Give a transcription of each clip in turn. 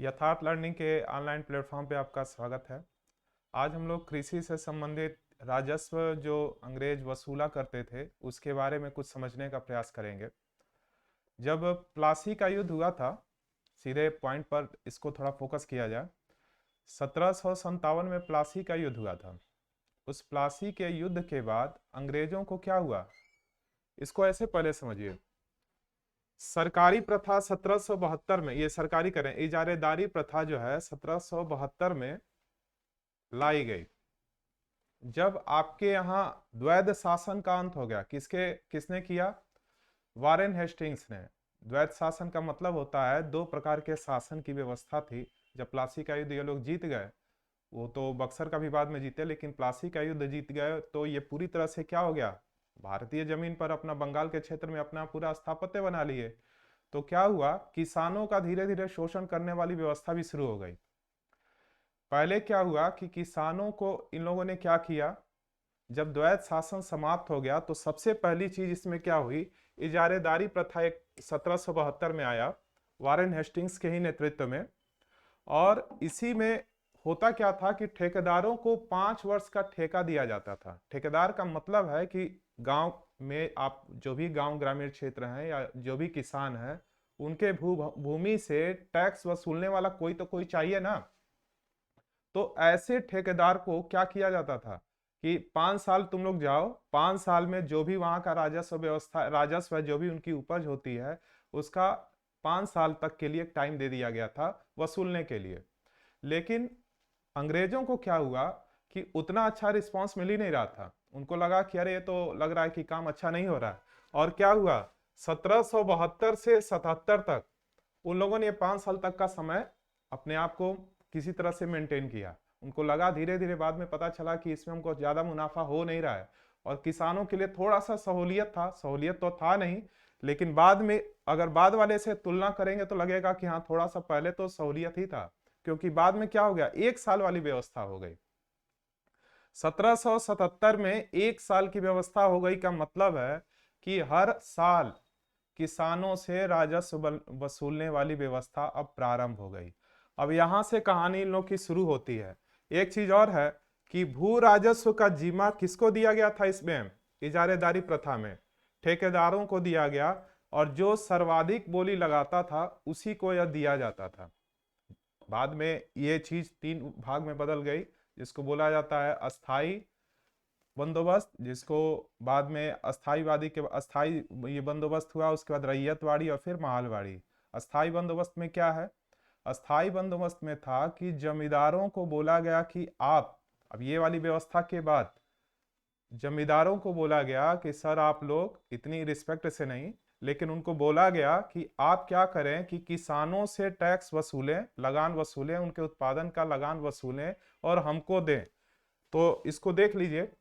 यथार्थ लर्निंग के online platform पे आपका स्वागत है। आज हम लोग कृषि से संबंधित राजस्व जो अंग्रेज वसूला करते थे उसके बारे में कुछ समझने का प्रयास करेंगे। जब प्लासी का युद्ध हुआ था, सीधे पॉइंट पर इसको थोड़ा फोकस किया जाए। 1757 में प्लासी का युद्ध हुआ था। उस प्लासी के युद्ध के बाद अंग्रेजों को क्या हुआ, इसको ऐसे पहले समझिए। सरकारी प्रथा 1772 में, ये सरकारी करें, इजारेदारी प्रथा जो है 1772 में लाई गई। जब आपके यहाँ द्वैध शासन का अंत हो गया, किसने किया? वारेन हेस्टिंग्स ने। द्वैध शासन का मतलब होता है दो प्रकार के शासन की व्यवस्था थी। जब प्लासी का युद्ध ये लोग जीत गए, वो तो बक्सर का भी बाद में जीते, लेकिन प्लासी का युद्ध जीत गए तो ये पूरी तरह से क्या हो गया, भारतीय जमीन पर अपना बंगाल के क्षेत्र में अपना पूरा स्थापत्य बना लिए। तो क्या हुआ, किसानों का धीरे धीरे शोषण करने वाली व्यवस्था भी शुरू हो गई। पहले क्या हुआ कि किसानों को इन लोगों ने क्या किया, जब द्वैध शासन समाप्त हो गया तो सबसे पहली चीज इसमें क्या हुई, इजारेदारी प्रथा एक 1772 में आया, वारेन हेस्टिंग्स के ही नेतृत्व में। और इसी में होता क्या था कि ठेकेदारों को 5 वर्ष का ठेका दिया जाता था। ठेकेदार का मतलब है कि गांव में आप जो भी गांव ग्रामीण क्षेत्र हैं या जो भी किसान हैं, उनके भूमि से टैक्स वसूलने वाला कोई तो कोई चाहिए ना। तो ऐसे ठेकेदार को क्या किया जाता था कि 5 साल तुम लोग जाओ, 5 साल में जो भी वहां का राजस्व है, जो भी उनकी उपज होती है, उसका 5 साल तक के लिए टाइम दे दिया गया था वसूलने के लिए। लेकिन अंग्रेजों को क्या हुआ कि उतना अच्छा रिस्पांस मिल ही नहीं रहा था। उनको लगा कि अरे ये तो लग रहा है कि काम अच्छा नहीं हो रहा है। और क्या हुआ, 1772 से 77 तक उन लोगों ने 5 साल तक का समय अपने आप को किसी तरह से मेंटेन किया। उनको लगा, धीरे धीरे बाद में पता चला कि इसमें हमको ज्यादा मुनाफा हो नहीं रहा है। और किसानों के लिए थोड़ा सा सहूलियत था, सहूलियत तो था नहीं, लेकिन बाद में अगर बाद वाले से तुलना करेंगे तो लगेगा कि हाँ थोड़ा सा पहले तो सहूलियत ही था। क्योंकि बाद में क्या हो गया, 1 साल वाली व्यवस्था हो गई। 1777 में 1 साल की व्यवस्था हो गई का मतलब है कि हर साल किसानों से राजस्व वसूलने वाली व्यवस्था अब प्रारंभ हो गई। अब यहां से कहानी इन लोग की शुरू होती है। एक चीज और है कि भू राजस्व का जिम्मा किसको दिया गया था, इसमें इजारेदारी प्रथा में ठेकेदारों को दिया गया। और जो सर्वाधिक बोली लगाता था उसी को यह दिया जाता था। बाद में ये चीज 3 भाग में बदल गई, जिसको बोला जाता है अस्थाई बंदोबस्त, जिसको बाद में अस्थाईवादी के अस्थाई ये बंदोबस्त हुआ, उसके बाद रैयतवाड़ी और फिर माहलवाड़ी। अस्थाई बंदोबस्त में क्या है, अस्थाई बंदोबस्त में था कि जमींदारों को बोला गया कि आप, अब ये वाली व्यवस्था के बाद जमींदारों को बोला गया कि सर आप लोग इतनी रिस्पेक्ट से नहीं, लेकिन उनको बोला गया कि आप क्या करें कि किसानों से टैक्स वसूलें, लगान वसूलें, उनके उत्पादन का लगान वसूलें और हमको दें। तो इसको देख लीजिए,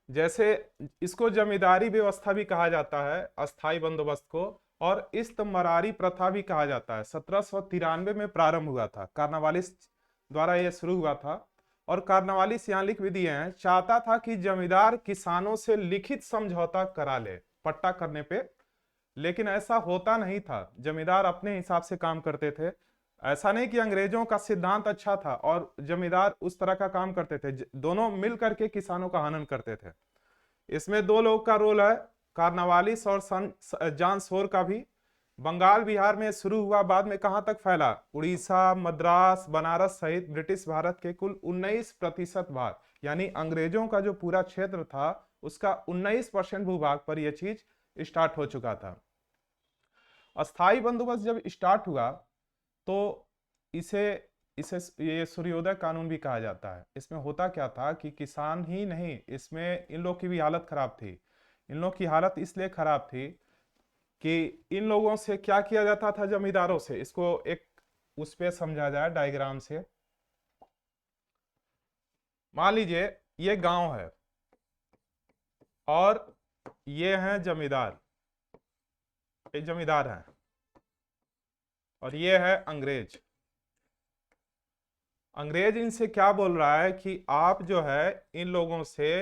जैसे इसको जमींदारी व्यवस्था भी कहा जाता है, अस्थाई बंदोबस्त को, और इस्तमरारी प्रथा भी कहा जाता है। 1793 में प्रारंभ हुआ था, कार्नवालिस द्वारा यह शुरू हुआ था। और कार्नवालिस यहाँ लिख भी दिए हैं, चाहता था कि जमींदार किसानों से लिखित समझौता करा ले पट्टा करने पे। लेकिन ऐसा होता नहीं था, जमींदार अपने हिसाब से काम करते थे। ऐसा नहीं कि अंग्रेजों का सिद्धांत अच्छा था और जमींदार उस तरह का काम करते थे, दोनों मिल करके किसानों का हनन करते थे। इसमें दो लोग का रोल है, कार्नवालिस और जॉन सोर का भी। बंगाल बिहार में शुरू हुआ, बाद में कहां तक फैला, उड़ीसा, मद्रास, बनारस सहित ब्रिटिश भारत के कुल 19% भाग, यानी अंग्रेजों का जो पूरा क्षेत्र था उसका 19% भूभाग पर यह चीज स्टार्ट हो चुका था। अस्थाई बंदोबस्त जब स्टार्ट हुआ तो इसे इसे ये सूर्योदय कानून भी कहा जाता है। इसमें होता क्या था कि किसान ही नहीं, इसमें इन लोग की भी हालत खराब थी। इन लोग की हालत इसलिए खराब थी कि इन लोगों से क्या किया जाता था, जमींदारों से, इसको एक उस पे समझा जाए डायग्राम से। मान लीजिए ये गांव है और ये हैं जमींदार, ये जमींदार हैं, और ये है अंग्रेज। अंग्रेज इनसे क्या बोल रहा है कि आप जो है इन लोगों से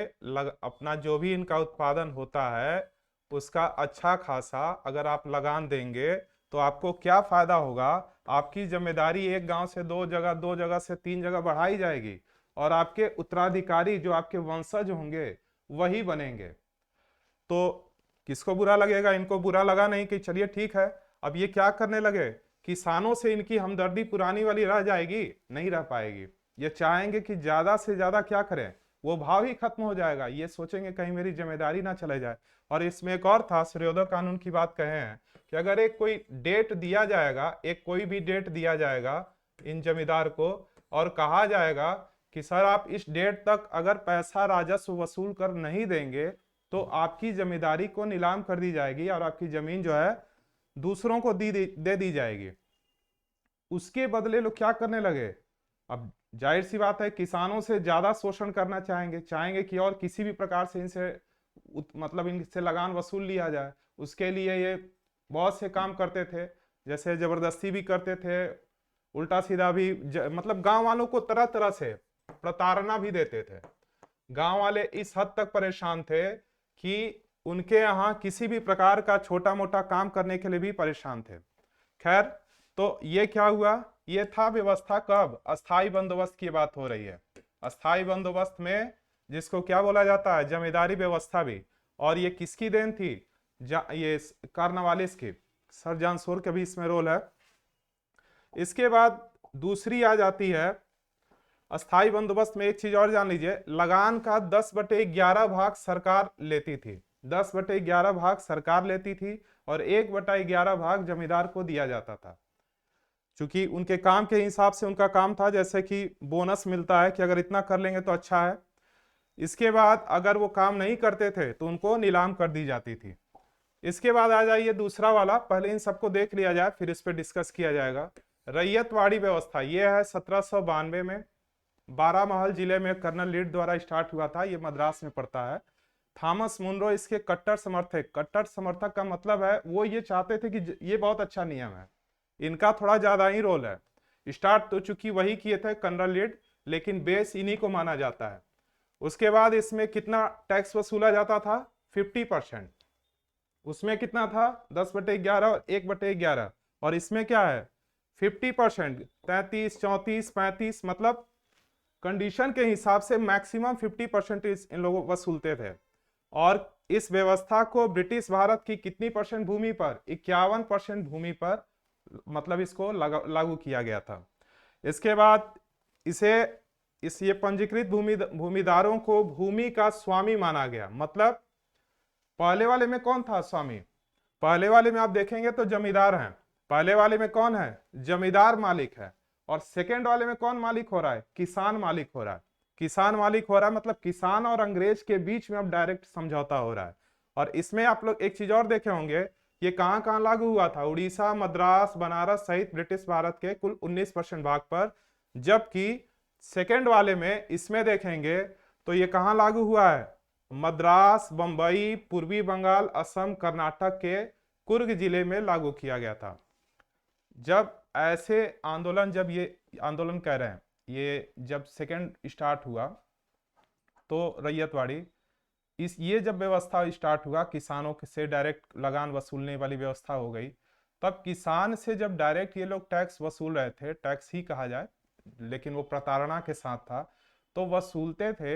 अपना जो भी इनका उत्पादन होता है उसका अच्छा खासा अगर आप लगान देंगे तो आपको क्या फायदा होगा? आपकी जिम्मेदारी एक गांव से दो जगह, दो जगह से तीन जगह बढ़ाई जाएगी, और आपके उत्तराधिकारी जो आपके वंशज होंगे वही बनेंगे। तो किसको बुरा लगेगा? इनको बुरा लगा नहीं कि चलिए ठीक है। अब ये क्या करने लगे? किसानों से इनकी हमदर्दी पुरानी वाली रह जाएगी? नहीं रह पाएगी। ये चाहेंगे कि ज्यादा से ज्यादा क्या करें, वो भाव ही खत्म हो जाएगा। ये सोचेंगे कहीं मेरी जिम्मेदारी ना चले जाए। और इसमें एक और था, सूर्योदय कानून की बात कहे हैं कि अगर एक कोई डेट दिया जाएगा, एक कोई भी डेट दिया जाएगा इन जमींदार को, और कहा जाएगा कि सर आप इस डेट तक अगर पैसा राजस्व वसूल कर नहीं देंगे तो आपकी जमींदारी को नीलाम कर दी जाएगी और आपकी जमीन जो है दूसरों को दे दी जाएगी। उसके बदले लोग क्या करने लगे? अब जाहिर सी बात है, किसानों से ज्यादा शोषण करना चाहेंगे, चाहेंगे कि और किसी भी प्रकार से इनसे मतलब इनसे लगान वसूल लिया जाए। उसके लिए ये बहुत से काम करते थे, जैसे जबरदस्ती भी करते थे, उल्टा सीधा भी मतलब गांव वालों को तरह तरह से प्रताड़ना भी देते थे। गांव वाले इस हद तक परेशान थे कि उनके यहाँ किसी भी प्रकार का छोटा मोटा काम करने के लिए भी परेशान थे। खैर, तो ये क्या हुआ? ये था व्यवस्था कब? अस्थाई बंदोबस्त की बात हो रही है। अस्थाई बंदोबस्त में जिसको क्या बोला जाता है? जमींदारी व्यवस्था भी। और ये किसकी देन थी? ये कार्नवालिस की। सर जॉन सोर का भी इसमें रोल है। इसके बाद दूसरी आ जाती है अस्थाई बंदोबस्त में। एक चीज और जान लीजिए, लगान का 10/11 भाग सरकार लेती थी। 10/11 भाग सरकार लेती थी और 1/11 भाग जमींदार को दिया जाता था। क्योंकि उनके काम के हिसाब से उनका काम था, जैसे कि बोनस मिलता है कि अगर इतना कर लेंगे तो अच्छा है। इसके बाद अगर वो काम नहीं करते थे तो उनको नीलाम कर दी जाती थी। इसके बाद आ जाइए दूसरा वाला, पहले इन सबको देख लिया जाए फिर इस पर डिस्कस किया जाएगा। रैयतवाड़ी व्यवस्था, यह है 1792 में बारामहल जिले में कर्नल लीड द्वारा स्टार्ट हुआ था। ये मद्रास में पड़ता है। थॉमस मुनरो इसके कट्टर समर्थक। कट्टर समर्थक का मतलब है वो ये चाहते थे कि ये बहुत अच्छा नियम है, इनका थोड़ा ज्यादा ही रोल है। स्टार्ट तो चूंकि वही किए थे कर्नल लीड, लेकिन बेस इन्हीं को माना जाता है। उसके बाद इसमें कितना टैक्स वसूला जाता था? 50%। उसमें कितना था? 10/11 और 1/11। और इसमें क्या है? 50%। 33, 34, 35, मतलब कंडीशन के हिसाब से मैक्सिमम 50% इन लोगों वसूलते थे। और इस व्यवस्था को ब्रिटिश भारत की कितनी परसेंट भूमि पर? 51% भूमि पर मतलब इसको लागू किया गया था। इसके बाद ये पंजीकृत भूमिदारों को भूमि का स्वामी माना गया। मतलब पहले वाले में कौन था स्वामी? पहले वाले में आप देखेंगे तो जमींदार हैं। पहले वाले में कौन है? जमींदार मालिक है। और सेकेंड वाले में कौन मालिक हो रहा है? किसान मालिक हो रहा है। किसान मालिक हो रहा है मतलब किसान और अंग्रेज के बीच में अब डायरेक्ट समझौता हो रहा है। और इसमें आप लोग एक चीज और देखे होंगे, ये कहां कहां लागू हुआ था? उड़ीसा, मद्रास, बनारस सहित ब्रिटिश भारत के कुल 19% भाग पर। जबकि सेकेंड वाले में इसमें देखेंगे तो ये कहां लागू हुआ है? मद्रास, बंबई, पूर्वी बंगाल, असम, कर्नाटक के कुर्ग जिले में लागू किया गया था। जब ऐसे आंदोलन, जब ये आंदोलन कह रहे हैं, ये जब सेकेंड स्टार्ट हुआ तो रैयतवाड़ी, ये जब व्यवस्था स्टार्ट हुआ, किसानों से डायरेक्ट लगान वसूलने वाली व्यवस्था हो गई, तब किसान से जब डायरेक्ट ये लोग टैक्स वसूल रहे थे, टैक्स ही कहा जाए लेकिन वो प्रताड़ना के साथ था, तो वसूलते थे।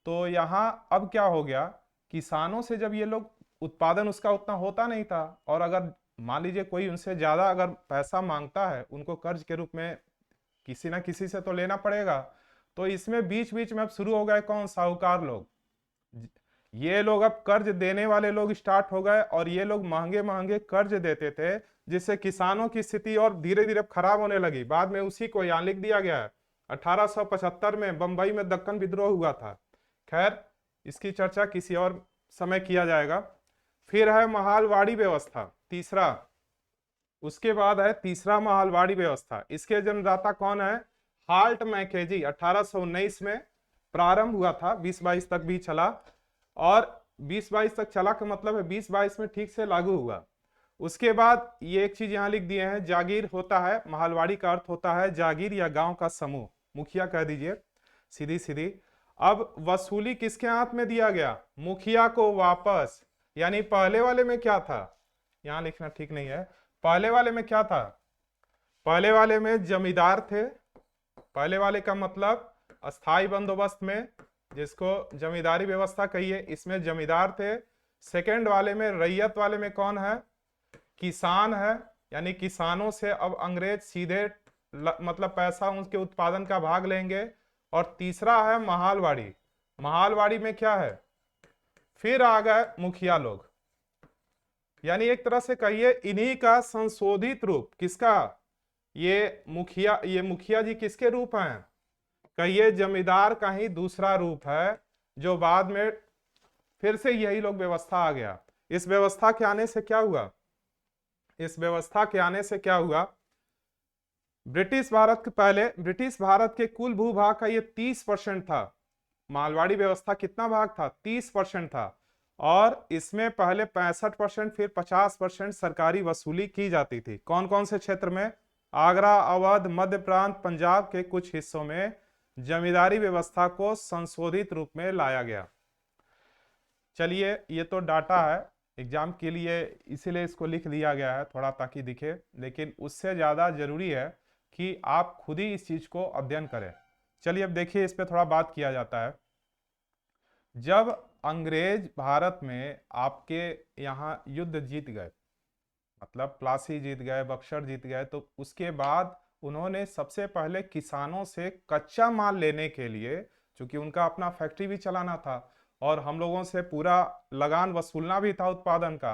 तो यहाँ अब क्या हो गया? किसानों से जब ये लोग, उत्पादन उसका उतना होता नहीं था, और अगर मान लीजिए कोई उनसे ज्यादा अगर पैसा मांगता है, उनको कर्ज के रूप में किसी ना किसी से तो लेना पड़ेगा। तो इसमें बीच बीच में अब शुरू हो गए कौन? साहूकार लोग। ये लोग अब कर्ज देने वाले लोग स्टार्ट हो गए, और ये लोग महंगे महंगे कर्ज देते थे, जिससे किसानों की स्थिति और धीरे धीरे खराब होने लगी। बाद में उसी को यहाँ लिख दिया गया है। 1875 में बंबई में दक्कन विद्रोह हुआ था। खैर, इसकी चर्चा किसी और समय किया जाएगा। फिर है महालवाड़ी व्यवस्था, तीसरा। उसके बाद है तीसरा महालवाड़ी व्यवस्था। इसके जन्मदाता कौन है? हाल्ट मैकेजी। 1819 में प्रारंभ हुआ था, 20-22 तक भी चला, और 20-22 तक चला का मतलब है 20-22 में ठीक से लागू हुआ। उसके बाद ये एक चीज यहां लिख दिए हैं, जागीर होता है, महलवाड़ी का अर्थ होता है जागीर या गांव का समूह, मुखिया कह दीजिए सीधी सीधी। अब वसूली किसके हाथ में दिया गया? मुखिया को वापस। यानी पहले वाले में क्या था, यहां लिखना ठीक नहीं है, पहले वाले में क्या था? पहले वाले में जमींदार थे। पहले वाले का मतलब अस्थाई बंदोबस्त में, जिसको जमींदारी व्यवस्था कहिए, इसमें जमींदार थे। सेकंड वाले में, रैयत वाले में कौन है? किसान है। यानी किसानों से अब अंग्रेज सीधे मतलब पैसा उनके उत्पादन का भाग लेंगे। और तीसरा है महालवाड़ी। महालवाड़ी में क्या है? फिर आ गए मुखिया लोग। यानी एक तरह से कहिए इन्हीं का संशोधित रूप। किसका? ये मुखिया जी किसके रूप हैं? कहिए जमींदार का ही दूसरा रूप है, जो बाद में फिर से यही लोग व्यवस्था आ गया। इस व्यवस्था के आने से क्या हुआ? इस व्यवस्था के आने से क्या हुआ? ब्रिटिश भारत के कुल भूभाग का ये 30% था। मालवाड़ी व्यवस्था कितना भाग था? 30% था। और इसमें पहले 65% फिर 50% सरकारी वसूली की जाती थी। कौन कौन से क्षेत्र में? आगरा, अवध, मध्य प्रांत, पंजाब के कुछ हिस्सों में जमींदारी व्यवस्था को संशोधित रूप में लाया गया। चलिए, ये तो डाटा है एग्जाम के लिए, इसीलिए इसको लिख दिया गया है थोड़ा ताकि दिखे, लेकिन उससे ज्यादा जरूरी है कि आप खुद ही इस चीज को अध्ययन करें। चलिए अब देखिए, इस पे थोड़ा बात किया जाता है। जब अंग्रेज भारत में आपके यहाँ युद्ध जीत गए, मतलब प्लासी जीत गए, बक्सर जीत गए, तो उसके बाद उन्होंने सबसे पहले किसानों से कच्चा माल लेने के लिए, चूंकि उनका अपना फैक्ट्री भी चलाना था और हम लोगों से पूरा लगान वसूलना भी था उत्पादन का,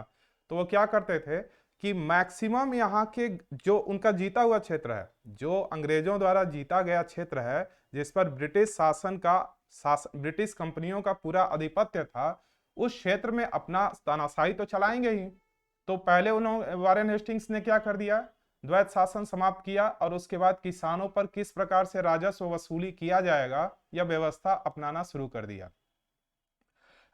तो वो क्या करते थे कि मैक्सिमम यहाँ के जो उनका जीता हुआ क्षेत्र है, जो अंग्रेजों द्वारा जीता गया क्षेत्र है, जिस पर ब्रिटिश कंपनियों का पूरा आधिपत्य था, उस क्षेत्र में अपना तानाशाही तो चलाएंगे ही। तो पहले उन्होंने, वारेन हेस्टिंग्स ने क्या कर दिया? द्वैत शासन समाप्त किया और उसके बाद किसानों पर किस प्रकार से राजस्व वसूली किया जाएगा, यह व्यवस्था अपनाना शुरू कर दिया।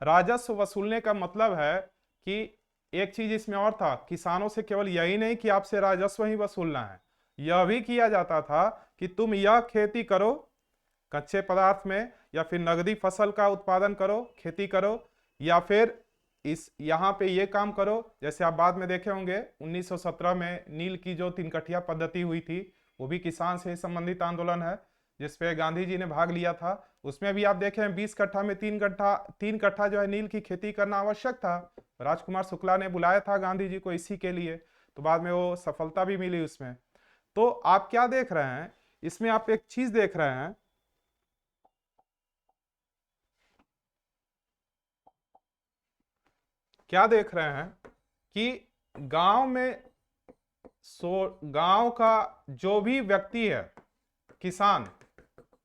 राजस्व वसूलने का मतलब है कि एक चीज इसमें और था, किसानों से केवल यही नहीं कि आपसे राजस्व ही वसूलना है, यह भी किया जाता था कि तुम यह खेती करो कच्चे पदार्थ में, या फिर नगदी फसल का उत्पादन करो, खेती करो, या फिर इस यहाँ पे ये काम करो। जैसे आप बाद में देखे होंगे 1917 में नील की जो 3 कठिया पद्धति हुई थी, वो भी किसान से संबंधित आंदोलन है जिसपे गांधी जी ने भाग लिया था। उसमें भी आप देखें 20 कट्ठा में 3 कट्ठा जो है नील की खेती करना आवश्यक था। राजकुमार शुक्ला ने बुलाया था गांधी जी को इसी के लिए, तो बाद में वो सफलता भी मिली उसमें। तो आप क्या देख रहे हैं इसमें? आप एक चीज देख रहे हैं, क्या देख रहे हैं कि गांव का जो भी व्यक्ति है, किसान,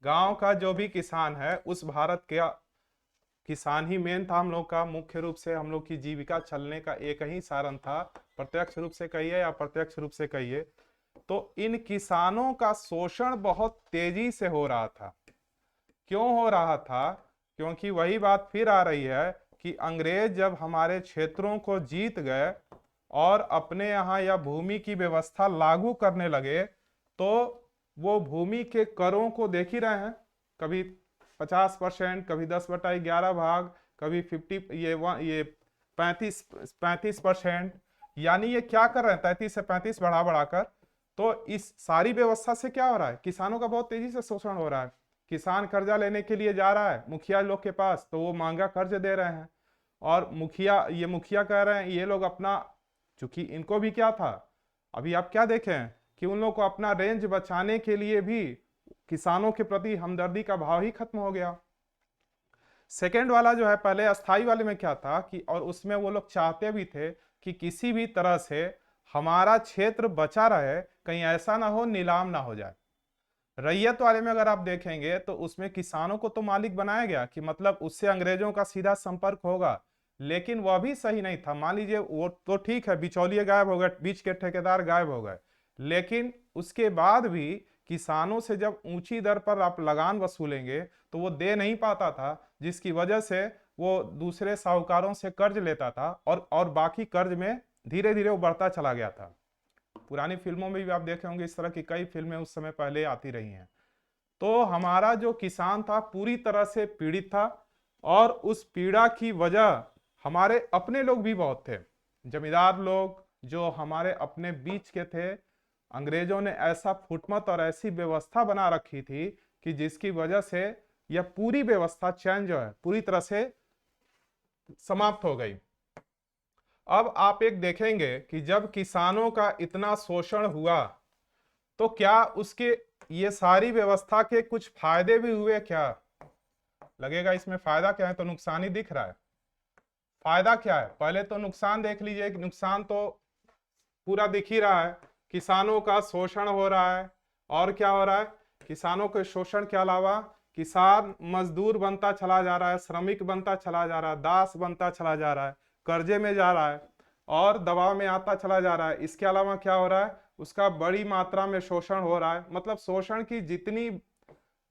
गांव का जो भी किसान है, उस भारत के किसान ही मेन था। हम लोग का मुख्य रूप से हम लोग की जीविका चलने का एक ही साधन था, प्रत्यक्ष रूप से कहिए या अप्रत्यक्ष रूप से कहिए। तो इन किसानों का शोषण बहुत तेजी से हो रहा था। क्यों हो रहा था? क्योंकि वही बात फिर आ रही है कि अंग्रेज जब हमारे क्षेत्रों को जीत गए और अपने यहाँ या भूमि की व्यवस्था लागू करने लगे, तो वो भूमि के करों को देख ही रहे हैं, कभी 50%, कभी 10/11 भाग, कभी 50, ये 35%। यानी ये क्या कर रहे हैं? 33 से 35 बढ़ा बढ़ाकर। तो इस सारी व्यवस्था से क्या हो रहा है? किसानों का बहुत तेजी से शोषण हो रहा है। किसान कर्जा लेने के लिए जा रहा है मुखिया लोग के पास, तो वो महंगा कर्ज दे रहे हैं, और मुखिया कह रहे हैं ये लोग अपना, चूंकि इनको भी क्या था, अभी आप क्या देखें कि उन लोग को अपना रेंज बचाने के लिए भी किसानों के प्रति हमदर्दी का भाव ही खत्म हो गया। सेकेंड वाला जो है, पहले अस्थाई वाले में क्या था कि, और उसमें वो लोग चाहते भी थे कि किसी भी तरह से हमारा क्षेत्र बचा रहे, कहीं ऐसा ना हो नीलाम ना हो जाए। रैयत वाले में अगर आप देखेंगे तो उसमें किसानों को तो मालिक बनाया गया कि मतलब उससे अंग्रेजों का सीधा संपर्क होगा, लेकिन वह भी सही नहीं था। मान लीजिए वो तो ठीक है, बिचौलिए गायब हो गए, बीच के ठेकेदार गायब हो गए, लेकिन उसके बाद भी किसानों से जब ऊंची दर पर आप लगान वसूलेंगे तो वो दे नहीं पाता था, जिसकी वजह से वो दूसरे साहूकारों से कर्ज लेता था, और बाकी कर्ज में धीरे धीरे वो बढ़ता चला गया था। पुरानी फिल्मों में भी आप देखे होंगे, इस तरह की कई फिल्में उस समय पहले आती रही हैं। तो हमारा जो किसान था पूरी तरह से पीड़ित था, और उस पीड़ा की वजह हमारे अपने लोग भी बहुत थे। जमींदार लोग, जो हमारे अपने बीच के थे, अंग्रेजों ने ऐसा फुटमत और ऐसी व्यवस्था बना रखी थी कि जिसकी वजह से यह पूरी व्यवस्था चैन जो है पूरी तरह से समाप्त हो गई। अब आप एक देखेंगे कि जब किसानों का इतना शोषण हुआ तो क्या उसके ये सारी व्यवस्था के कुछ फायदे भी हुए क्या? लगेगा इसमें फायदा क्या है, तो नुकसान ही दिख रहा है। फायदा क्या है? पहले तो नुकसान देख लीजिए। नुकसान तो पूरा दिख ही रहा है, किसानों का शोषण हो रहा है। और क्या हो रहा है? किसानों के शोषण के अलावा किसान मजदूर बनता चला जा रहा है, श्रमिक बनता चला जा रहा है, दास बनता चला जा रहा है, कर्जे में जा रहा है और दबाव में आता चला जा रहा है। इसके अलावा क्या हो रहा है? उसका बड़ी मात्रा में शोषण हो रहा है। मतलब शोषण की जितनी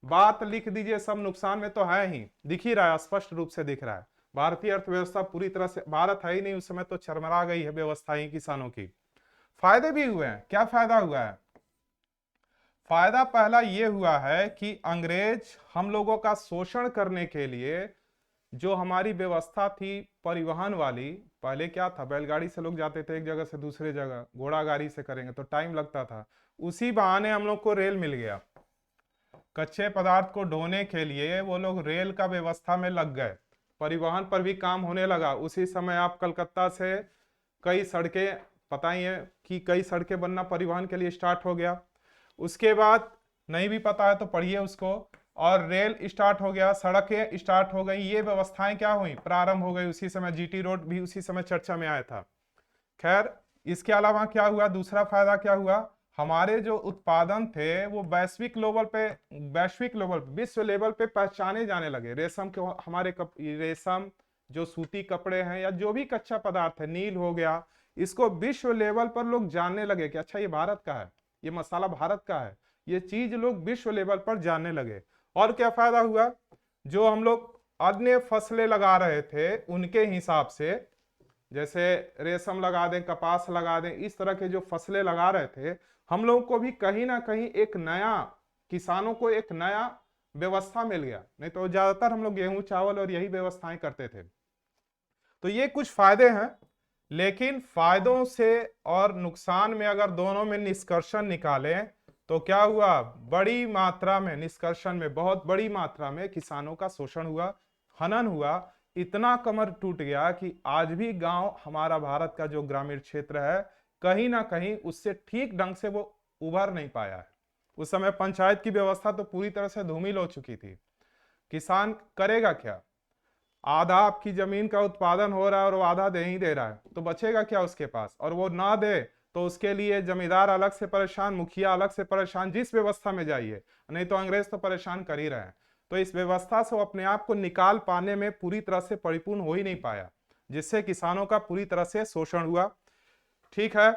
बात लिख दीजिए सब नुकसान में तो है ही, दिख ही रहा है, स्पष्ट रूप से दिख रहा है। भारतीय अर्थव्यवस्था पूरी तरह से, भारत है ही नहीं उस समय तो चरमरा गई है व्यवस्था ही किसानों की। फायदे भी हुए हैं। क्या फायदा हुआ है? फायदा पहला ये हुआ है कि अंग्रेज हम लोगों का शोषण करने के लिए जो हमारी व्यवस्था थी परिवहन वाली, पहले क्या था, बैलगाड़ी से लोग जाते थे एक जगह से दूसरे जगह, घोड़ा गाड़ी से करेंगे तो टाइम लगता था। उसी बहाने हम लोग को रेल मिल गया। कच्चे पदार्थ को ढोने के लिए वो लोग रेल का व्यवस्था में लग गए, परिवहन पर भी काम होने लगा। उसी समय आप कलकत्ता से कई सड़कें, पता ही है कि कई सड़कें बनना परिवहन के लिए स्टार्ट हो गया। उसके बाद नहीं भी पता है तो पढ़िए उसको, और रेल स्टार्ट हो गया, सड़कें स्टार्ट हो गई, ये व्यवस्थाएं क्या हुई, प्रारंभ हो गई। उसी समय जीटी रोड भी उसी समय चर्चा में आया था। खैर, इसके अलावा क्या हुआ? दूसरा फायदा क्या हुआ? हमारे जो उत्पादन थे वो वैश्विक लेवल पे, विश्व लेवल पे पहचाने जाने लगे। रेशम के हमारे रेशम, जो सूती कपड़े हैं या जो भी कच्चा पदार्थ है, नील हो गया, इसको विश्व लेवल पर लोग जानने लगे कि अच्छा ये भारत का है, ये मसाला भारत का है, ये चीज लोग विश्व लेवल पर जानने लगे। और क्या फायदा हुआ? जो हम लोग अन्य फसलें लगा रहे थे उनके हिसाब से, जैसे रेशम लगा दें, कपास लगा दें, इस तरह के जो फसलें लगा रहे थे, हम लोगों को भी कहीं ना कहीं एक नया, किसानों को एक नया व्यवस्था मिल गया। नहीं तो ज्यादातर हम लोग गेहूं चावल और यही व्यवस्थाएं करते थे। तो ये कुछ फायदे हैं। लेकिन फायदों से और नुकसान में अगर दोनों में निष्कर्षण निकालें तो क्या हुआ? बड़ी मात्रा में, निष्कर्षण में बहुत बड़ी मात्रा में किसानों का शोषण हुआ, हनन हुआ। इतना कमर टूट गया कि आज भी गांव, हमारा भारत का जो ग्रामीण क्षेत्र है, कहीं ना कहीं उससे ठीक ढंग से वो उभर नहीं पाया है। उस समय पंचायत की व्यवस्था तो पूरी तरह से धूमिल हो चुकी थी। किसान करेगा क्या? आधा आपकी जमीन का उत्पादन हो रहा है और वो आधा दे ही दे रहा है, तो बचेगा क्या उसके पास? और वो ना दे तो उसके लिए जमींदार अलग से परेशान, मुखिया अलग से परेशान, जिस व्यवस्था में जाइए, नहीं तो अंग्रेज तो परेशान कर ही रहे हैं। तो इस व्यवस्था से वो अपने आप को निकाल पाने में पूरी तरह से परिपूर्ण हो ही नहीं पाया, जिससे किसानों का पूरी तरह से शोषण हुआ। ठीक है,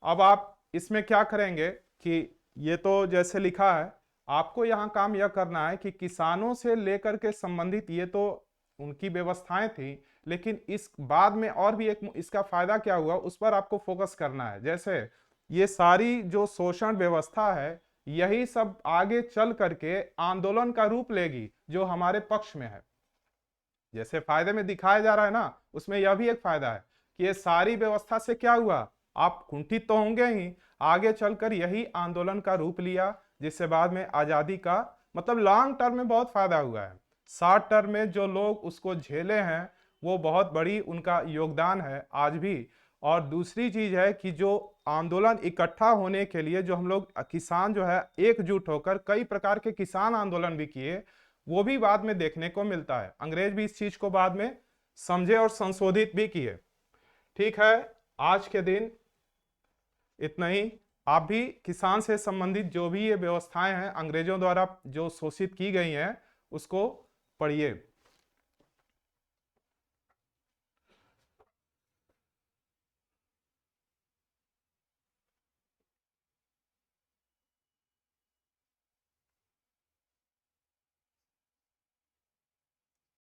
अब आप इसमें क्या करेंगे कि ये तो जैसे लिखा है, आपको यहाँ काम यह करना है कि किसानों से लेकर के संबंधित ये तो उनकी व्यवस्थाएं थी, लेकिन इस बाद में और भी एक इसका फायदा क्या हुआ उस पर आपको फोकस करना है। जैसे ये सारी जो शोषण व्यवस्था है, यही सब आगे चल करके आंदोलन का रूप लेगी जो हमारे पक्ष में है। जैसे फायदे में दिखाया जा रहा है ना, उसमें यह भी एक फायदा है कि ये सारी व्यवस्था से क्या हुआ, आप कुंठित तो होंगे ही, आगे चलकर यही आंदोलन का रूप लिया, जिससे बाद में आजादी का, मतलब लॉन्ग टर्म में बहुत फायदा हुआ है। शॉर्ट टर्म में जो लोग उसको झेले हैं वो बहुत बड़ी उनका योगदान है आज भी। और दूसरी चीज है कि जो आंदोलन इकट्ठा होने के लिए जो हम लोग किसान जो है एकजुट होकर कई प्रकार के किसान आंदोलन भी किए, वो भी बाद में देखने को मिलता है। अंग्रेज भी इस चीज को बाद में समझे और संशोधित भी किए। ठीक है, आज के दिन इतना ही। आप भी किसान से संबंधित जो भी ये व्यवस्थाएं हैं अंग्रेजों द्वारा जो शोषित की गई हैं उसको पढ़िए।